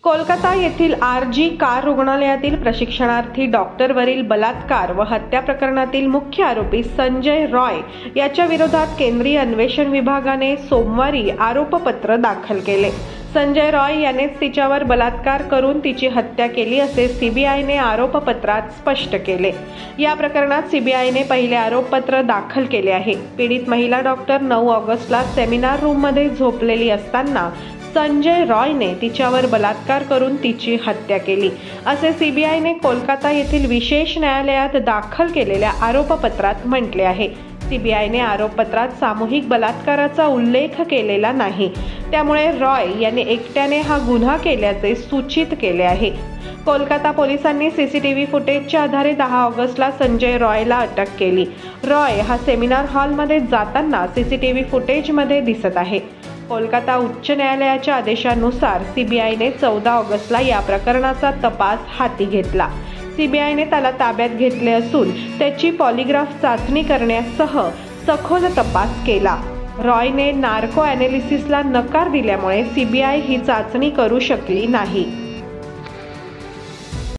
कोलकाता येथील RG. Car रुग्णालयातील प्रशिक्षणार्थी डॉक्टरवरील बलात्कार व हत्या प्रकरणातील मुख्य आरोपी संजय रॉय याच्या विरोधात केंद्रीय अन्वेषण विभागाने सोमवारी आरोपपत्र दाखल केले। संजय रॉय यानेच तिच्यावर बलात्कार करून तिची हत्या केली असे सीबीआयने आरोपपत्रात स्पष्ट केले। या प्रकरणात सीबीआयने पहिले आरोपपत्र दाखल केले आहे। पीडित महिला डॉक्टर 9 ऑगस्टला सेमिनार रूममध्ये झोपलेली असताना संजय रॉयने तिच्यावर बलात्कार करून तिची हत्या केली असे सीबीआयने कोलकाता येथील विशेष न्यायालयात दाखल केलेल्या आरोपपत्रात म्हटले आहे। सीबीआयने आरोपपत्रात सामूहिक बलात्काराचा उल्लेख केलेला नाही, त्यामुळे रॉय यांनी एकट्याने हा गुन्हा केल्याचे सूचित केले आहे। कोलकाता पोलिसांनी सीसीटीव्ही फुटेजच्या आधारे 10 ऑगस्टला संजय रॉयला अटक केली। रॉय हा सेमिनार हॉलमध्ये जाताना सीसीटीव्ही फुटेजमध्ये दिसत आहे। कोलकाता उच्च न्यायालयाच्या आदेशानुसार सीबीआयने 14 ऑगस्टला या प्रकरणाचा तपास हाती घेतला। सीबीआयने त्याला ताब्यात घेतले असून त्याची पॉलिग्राफ चाचणी करण्यासह सखोल तपास केला। रॉयने नार्को ॲनालिसिसला नकार दिल्यामुळे सीबीआय ही चाचणी करू शकली नाही।